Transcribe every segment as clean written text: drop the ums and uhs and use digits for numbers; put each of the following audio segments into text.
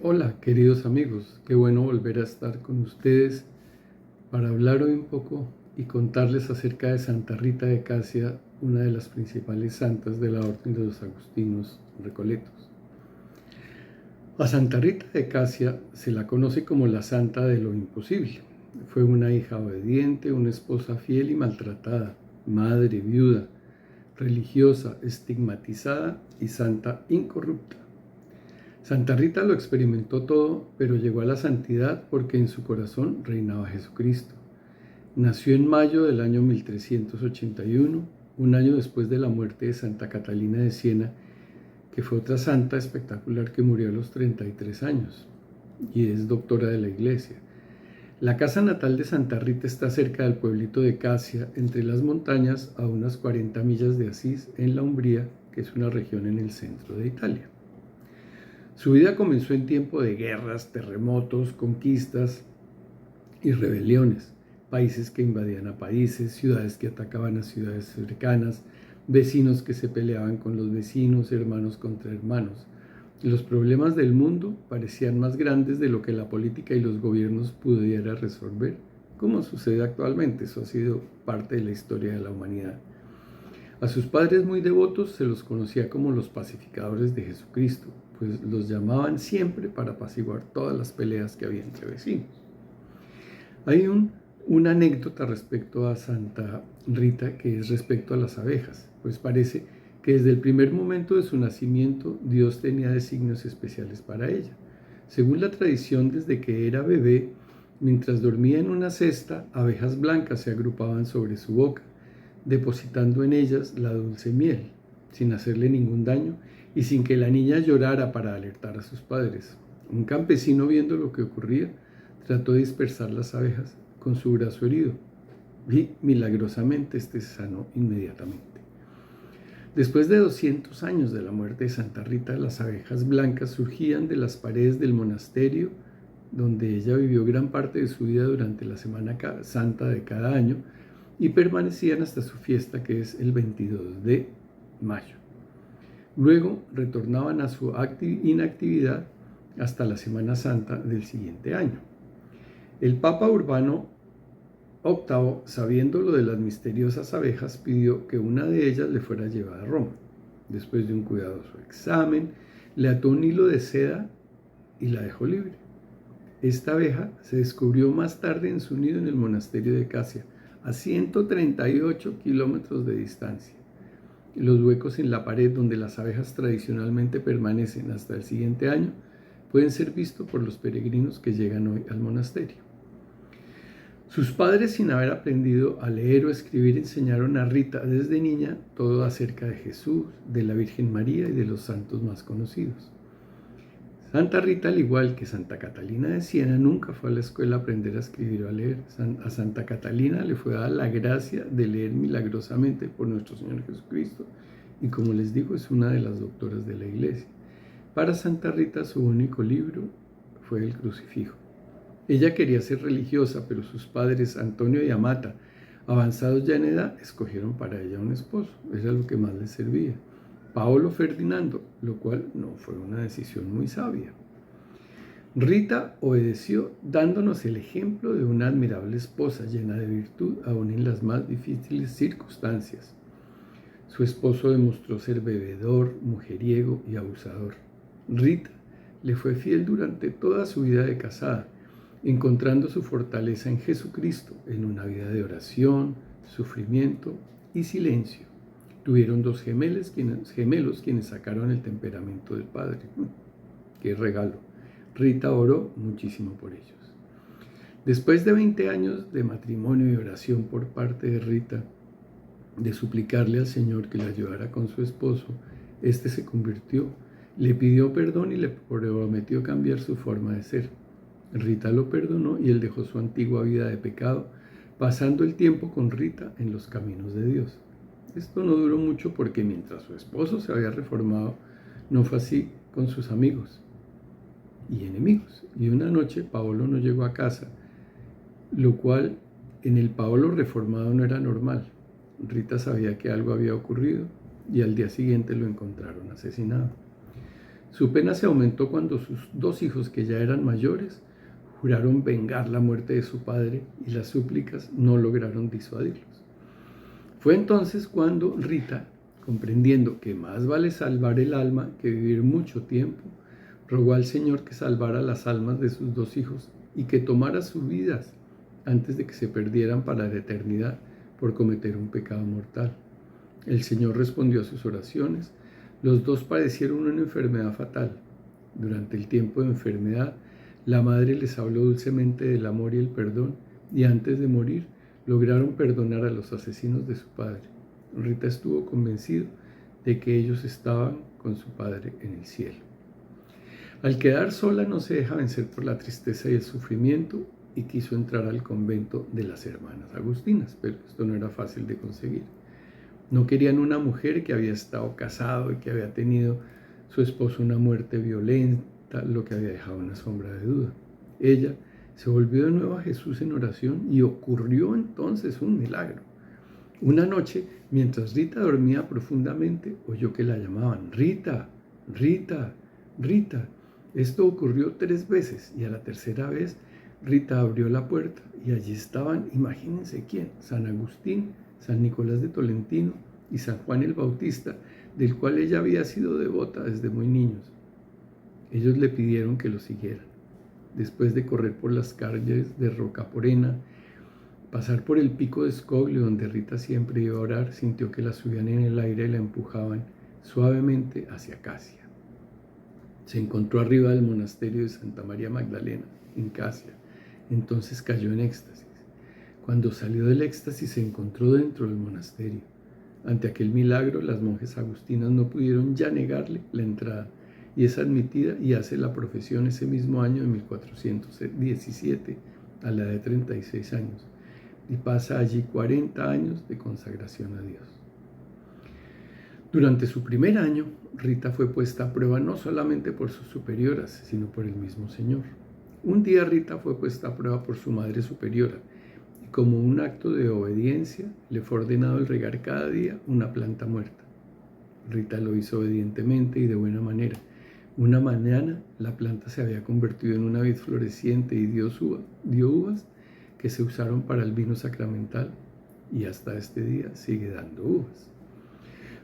Hola, queridos amigos, qué bueno volver a estar con ustedes para hablar hoy un poco y contarles acerca de Santa Rita de Casia, una de las principales santas de la Orden de los Agustinos Recoletos. A Santa Rita de Casia se la conoce como la Santa de lo Imposible. Fue una hija obediente, una esposa fiel y maltratada, madre viuda, religiosa, estigmatizada y santa incorrupta. Santa Rita lo experimentó todo, pero llegó a la santidad porque en su corazón reinaba Jesucristo. Nació en mayo del año 1381, un año después de la muerte de Santa Catalina de Siena, que fue otra santa espectacular que murió a los 33 años y es doctora de la Iglesia. La casa natal de Santa Rita está cerca del pueblito de Casia, entre las montañas, a unas 40 millas de Asís, en la Umbría, que es una región en el centro de Italia. Su vida comenzó en tiempo de guerras, terremotos, conquistas y rebeliones, países que invadían a países, ciudades que atacaban a ciudades cercanas, vecinos que se peleaban con los vecinos, hermanos contra hermanos. Los problemas del mundo parecían más grandes de lo que la política y los gobiernos pudieran resolver, como sucede actualmente. Eso ha sido parte de la historia de la humanidad. A sus padres muy devotos se los conocía como los pacificadores de Jesucristo, pues los llamaban siempre para apaciguar todas las peleas que había entre vecinos. Hay una anécdota respecto a Santa Rita que es respecto a las abejas, pues parece que desde el primer momento de su nacimiento Dios tenía designios especiales para ella. Según la tradición, desde que era bebé, mientras dormía en una cesta, abejas blancas se agrupaban sobre su boca, depositando en ellas la dulce miel, sin hacerle ningún daño y sin que la niña llorara para alertar a sus padres. Un campesino, viendo lo que ocurría, trató de dispersar las abejas con su brazo herido y milagrosamente se sanó inmediatamente. Después de 200 años de la muerte de Santa Rita, las abejas blancas surgían de las paredes del monasterio donde ella vivió gran parte de su vida durante la Semana Santa de cada año y permanecían hasta su fiesta, que es el 22 de mayo. Luego retornaban a su inactividad hasta la Semana Santa del siguiente año. El Papa Urbano VIII, sabiendo lo de las misteriosas abejas, pidió que una de ellas le fuera llevada a Roma. Después de un cuidadoso examen, le ató un hilo de seda y la dejó libre. Esta abeja se descubrió más tarde en su nido en el monasterio de Casia, a 138 kilómetros de distancia. Los huecos en la pared donde las abejas tradicionalmente permanecen hasta el siguiente año pueden ser vistos por los peregrinos que llegan hoy al monasterio. Sus padres, sin haber aprendido a leer o escribir, enseñaron a Rita desde niña todo acerca de Jesús, de la Virgen María y de los santos más conocidos. Santa Rita, al igual que Santa Catalina de Siena, nunca fue a la escuela a aprender a escribir o a leer. A Santa Catalina le fue dada la gracia de leer milagrosamente por nuestro Señor Jesucristo y, como les digo, es una de las doctoras de la Iglesia. Para Santa Rita, su único libro fue el Crucifijo. Ella quería ser religiosa, pero sus padres, Antonio y Amata, avanzados ya en edad, escogieron para ella un esposo. Era lo que más les servía. Paolo Ferdinando, lo cual no fue una decisión muy sabia. Rita obedeció, dándonos el ejemplo de una admirable esposa llena de virtud, aún en las más difíciles circunstancias. Su esposo demostró ser bebedor, mujeriego y abusador. Rita le fue fiel durante toda su vida de casada, encontrando su fortaleza en Jesucristo, en una vida de oración, sufrimiento y silencio. Tuvieron dos gemelos quienes sacaron el temperamento del padre. ¡Qué regalo! Rita oró muchísimo por ellos. Después de 20 años de matrimonio y oración por parte de Rita, de suplicarle al Señor que la ayudara con su esposo, este se convirtió, le pidió perdón y le prometió cambiar su forma de ser. Rita lo perdonó y él dejó su antigua vida de pecado, pasando el tiempo con Rita en los caminos de Dios. Esto no duró mucho porque mientras su esposo se había reformado, no fue así con sus amigos y enemigos. Y una noche Paolo no llegó a casa, lo cual en el Paolo reformado no era normal. Rita sabía que algo había ocurrido y al día siguiente lo encontraron asesinado. Su pena se aumentó cuando sus dos hijos, que ya eran mayores, juraron vengar la muerte de su padre y las súplicas no lograron disuadirlos. Fue entonces cuando Rita, comprendiendo que más vale salvar el alma que vivir mucho tiempo, rogó al Señor que salvara las almas de sus dos hijos y que tomara sus vidas antes de que se perdieran para la eternidad por cometer un pecado mortal. El Señor respondió a sus oraciones. Los dos padecieron una enfermedad fatal. Durante el tiempo de enfermedad, la madre les habló dulcemente del amor y el perdón, y antes de morir, lograron perdonar a los asesinos de su padre. Rita estuvo convencido de que ellos estaban con su padre en el cielo. Al quedar sola, no se deja vencer por la tristeza y el sufrimiento y quiso entrar al convento de las hermanas agustinas, pero esto no era fácil de conseguir. No querían una mujer que había estado casado y que había tenido su esposo una muerte violenta, lo que había dejado una sombra de duda. Ella se volvió de nuevo a Jesús en oración y ocurrió entonces un milagro. Una noche, mientras Rita dormía profundamente, oyó que la llamaban: Rita, Rita, Rita. Esto ocurrió 3 veces y a la tercera vez Rita abrió la puerta y allí estaban, imagínense quién, San Agustín, San Nicolás de Tolentino y San Juan el Bautista, del cual ella había sido devota desde muy niños. Ellos le pidieron que lo siguieran. Después de correr por las calles de Rocaporena, pasar por el pico de Escoglio, donde Rita siempre iba a orar, sintió que la subían en el aire y la empujaban suavemente hacia Casia. Se encontró arriba del monasterio de Santa María Magdalena, en Casia. Entonces cayó en éxtasis. Cuando salió del éxtasis se encontró dentro del monasterio. Ante aquel milagro, las monjas agustinas no pudieron ya negarle la entrada y es admitida y hace la profesión ese mismo año de 1417 a la edad de 36 años y pasa allí 40 años de consagración a Dios. Durante su primer año, Rita fue puesta a prueba no solamente por sus superioras, sino por el mismo Señor. Un día Rita fue puesta a prueba por su madre superiora, y como un acto de obediencia le fue ordenado el regar cada día una planta muerta. Rita lo hizo obedientemente y de buena manera. Una mañana la planta se había convertido en una vid floreciente y dio uvas que se usaron para el vino sacramental y hasta este día sigue dando uvas.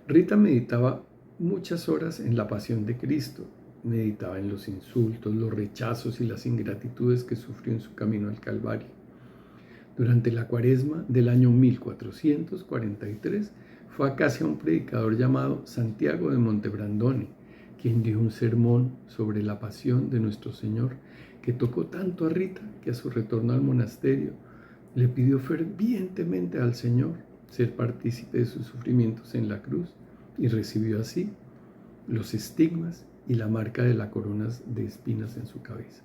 Rita meditaba muchas horas en la pasión de Cristo, meditaba en los insultos, los rechazos y las ingratitudes que sufrió en su camino al Calvario. Durante la Cuaresma del año 1443 fue a Casia un predicador llamado Santiago de Montebrandone, quien dio un sermón sobre la pasión de nuestro Señor que tocó tanto a Rita que a su retorno al monasterio le pidió fervientemente al Señor ser partícipe de sus sufrimientos en la cruz y recibió así los estigmas y la marca de la corona de espinas en su cabeza.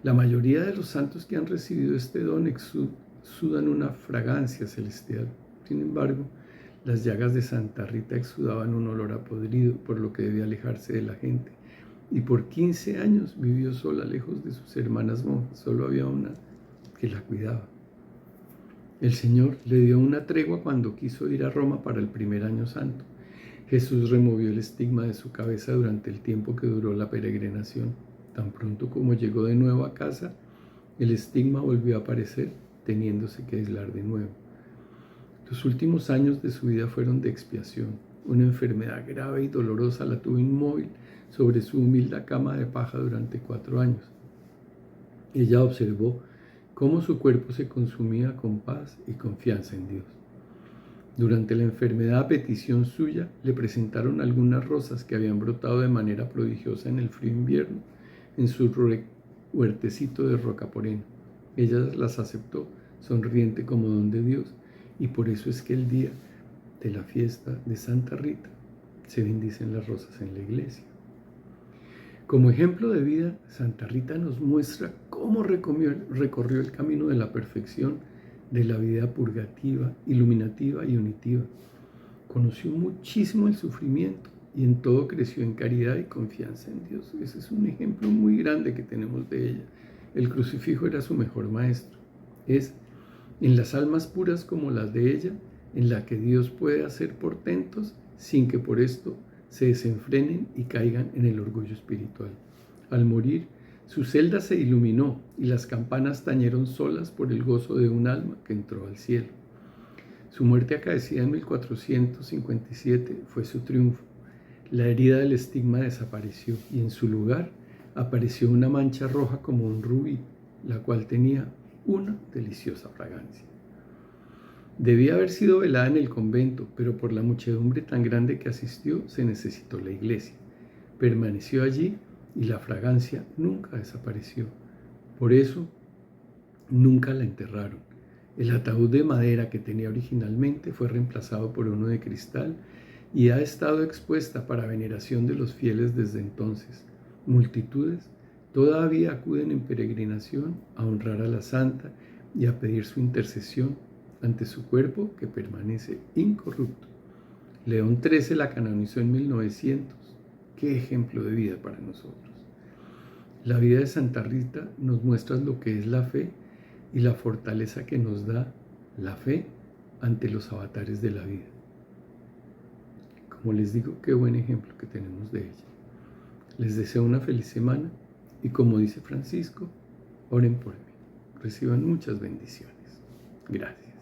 La mayoría de los santos que han recibido este don exudan una fragancia celestial. Sin embargo, las llagas de Santa Rita exudaban un olor a podrido, por lo que debía alejarse de la gente. Y por 15 años vivió sola, lejos de sus hermanas monjas. Solo había una que la cuidaba. El Señor le dio una tregua cuando quiso ir a Roma para el primer año santo. Jesús removió el estigma de su cabeza durante el tiempo que duró la peregrinación. Tan pronto como llegó de nuevo a casa, el estigma volvió a aparecer, teniéndose que aislar de nuevo. Los últimos años de su vida fueron de expiación. Una enfermedad grave y dolorosa la tuvo inmóvil sobre su humilde cama de paja durante 4 años. Ella observó cómo su cuerpo se consumía con paz y confianza en Dios. Durante la enfermedad, a petición suya, le presentaron algunas rosas que habían brotado de manera prodigiosa en el frío invierno en su huertecito de Rocaporena. Ella las aceptó, sonriente como don de Dios, y por eso es que el día de la fiesta de Santa Rita se bendicen las rosas en la iglesia. Como ejemplo de vida, Santa Rita nos muestra cómo recorrió el camino de la perfección de la vida purgativa, iluminativa y unitiva. Conoció muchísimo el sufrimiento y en todo creció en caridad y confianza en Dios. Ese es un ejemplo muy grande que tenemos de ella. El crucifijo era su mejor maestro. Es en las almas puras como las de ella, en la que Dios puede hacer portentos sin que por esto se desenfrenen y caigan en el orgullo espiritual. Al morir, su celda se iluminó y las campanas tañeron solas por el gozo de un alma que entró al cielo. Su muerte acaecida en 1457 fue su triunfo. La herida del estigma desapareció y en su lugar apareció una mancha roja como un rubí, la cual tenía una deliciosa fragancia. Debía haber sido velada en el convento, pero por la muchedumbre tan grande que asistió se necesitó la iglesia. Permaneció allí y la fragancia nunca desapareció. Por eso, nunca la enterraron. El ataúd de madera que tenía originalmente fue reemplazado por uno de cristal y ha estado expuesta para veneración de los fieles desde entonces. Multitudes todavía acuden en peregrinación a honrar a la santa y a pedir su intercesión ante su cuerpo que permanece incorrupto. León XIII la canonizó en 1900. ¡Qué ejemplo de vida para nosotros! La vida de Santa Rita nos muestra lo que es la fe y la fortaleza que nos da la fe ante los avatares de la vida. Como les digo, qué buen ejemplo que tenemos de ella. Les deseo una feliz semana y como dice Francisco, oren por mí. Reciban muchas bendiciones. Gracias.